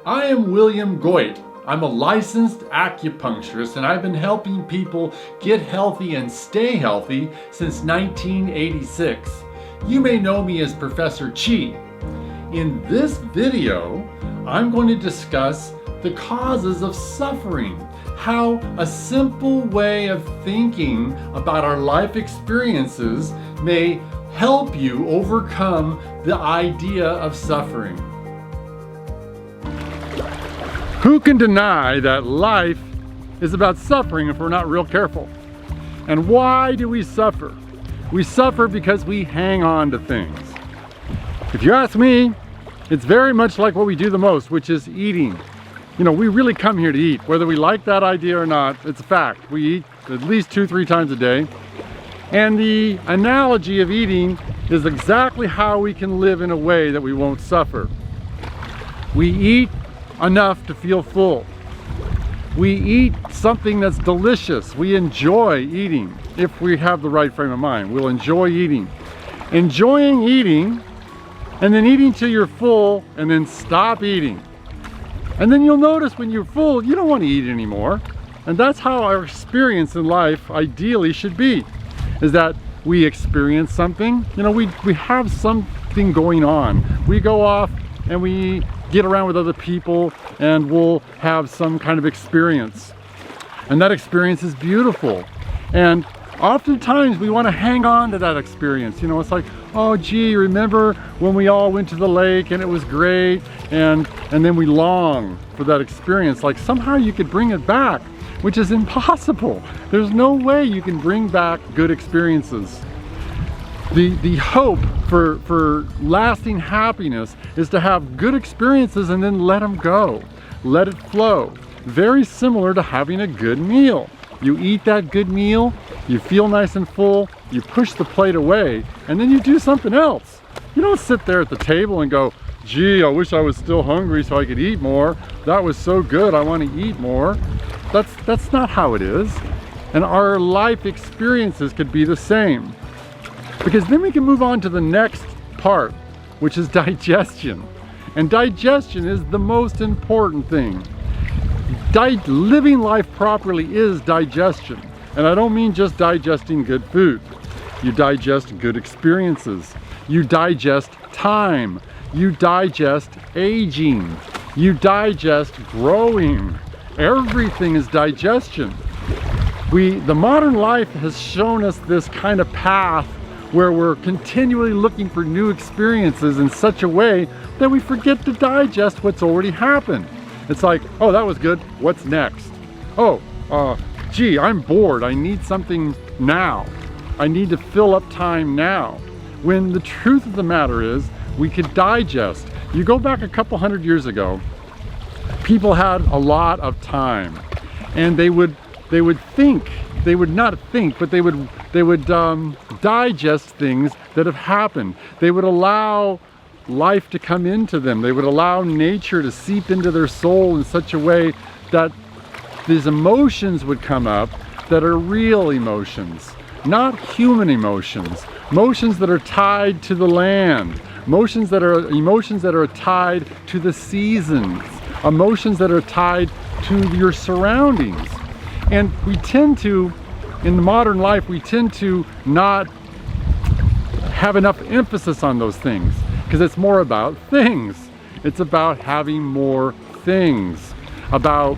I am William Goit. I'm a licensed acupuncturist and I've been helping people get healthy and stay healthy since 1986. You may know me as Professor Chi. In this video, I'm going to discuss the causes of suffering, how a simple way of thinking about our life experiences may help you overcome the idea of suffering. Who can deny that life is about suffering if we're not real careful? And why do we suffer? We suffer because we hang on to things. If you ask me, it's very much like what we do the most, which is eating. You know, we really come here to eat. Whether we like that idea or not, it's a fact. We eat at least 2-3 times a day. And the analogy of eating is exactly how we can live in a way that we won't suffer. We eat enough to feel full. We eat something that's delicious. We enjoy eating. If we have the right frame of mind, we'll enjoy eating. Enjoying eating, and then eating till you're full, and then stop eating. And then you'll notice when you're full, you don't want to eat anymore. And that's how our experience in life ideally should be, is that we experience something. You know, we have something going on. We go off and we get around with other people and we'll have some kind of experience. And that experience is beautiful. And oftentimes we want to hang on to that experience. You know, it's like, oh gee, remember when we all went to the lake and it was great, and then we long for that experience. Like somehow you could bring it back, which is impossible. There's no way you can bring back good experiences. The hope for lasting happiness is to have good experiences and then let them go. Let it flow. Very similar to having a good meal. You eat that good meal, you feel nice and full, you push the plate away, and then you do something else. You don't sit there at the table and go, gee, I wish I was still hungry so I could eat more. That was so good, I want to eat more. That's not how it is. And our life experiences could be the same. Because then we can move on to the next part, which is digestion. And digestion is the most important thing. Living life properly is digestion. And I don't mean just digesting good food. You digest good experiences. You digest time. You digest aging. You digest growing. Everything is digestion. The modern life has shown us this kind of path where we're continually looking for new experiences in such a way that we forget to digest what's already happened. It's like, oh, that was good, what's next? Oh, gee, I'm bored, I need something now. I need to fill up time now. When the truth of the matter is, we could digest. You go back a couple hundred years ago, people had a lot of time, and they would think, they would not think, but they would digest things that have happened. They would allow life to come into them. They would allow nature to seep into their soul in such a way that these emotions would come up that are real emotions, not human emotions. Emotions that are tied to the land. Emotions that are tied to the seasons. Emotions that are tied to your surroundings. And we tend to, in the modern life, we tend to not have enough emphasis on those things because it's more about things. It's about having more things, about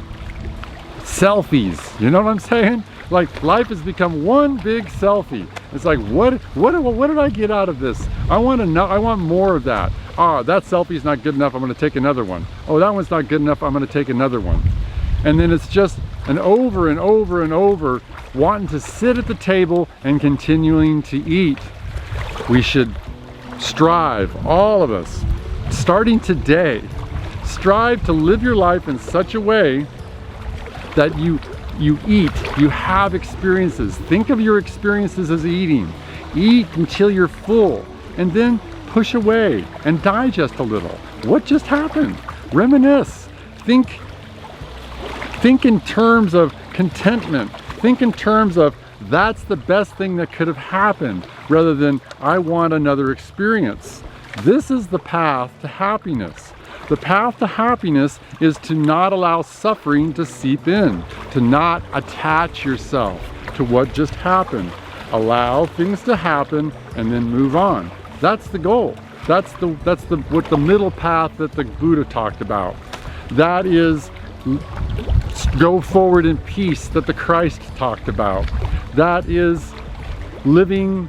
selfies. You know what I'm saying? Like life has become one big selfie. It's like, what did I get out of this? I want more of that. Ah, that selfie's not good enough, I'm gonna take another one. Oh, that one's not good enough, I'm gonna take another one. And then it's just an over and over and over, wanting to sit at the table and continuing to eat. We should strive, all of us, starting today, strive to live your life in such a way that you eat, you have experiences. Think of your experiences as eating. Eat until you're full, and then push away and digest a little. What just happened? Reminisce. Think in terms of contentment. Think in terms of that's the best thing that could have happened, rather than I want another experience. This is the path to happiness. The path to happiness is to not allow suffering to seep in, to not attach yourself to what just happened. Allow things to happen and then move on. That's the goal. That's what the middle path that the Buddha talked about. That is go forward in peace that the Christ talked about. That is living,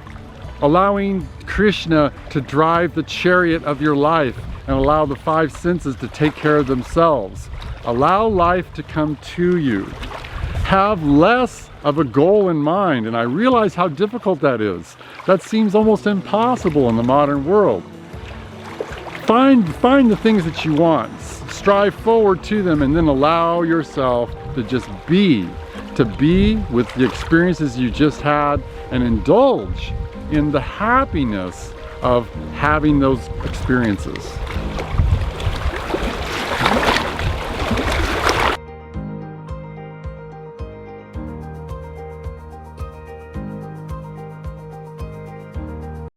allowing Krishna to drive the chariot of your life and allow the five senses to take care of themselves. Allow life to come to you. Have less of a goal in mind, and I realize how difficult that is. That seems almost impossible in the modern world. Find the things that you want, strive forward to them, and then allow yourself to just be with the experiences you just had and indulge in the happiness of having those experiences.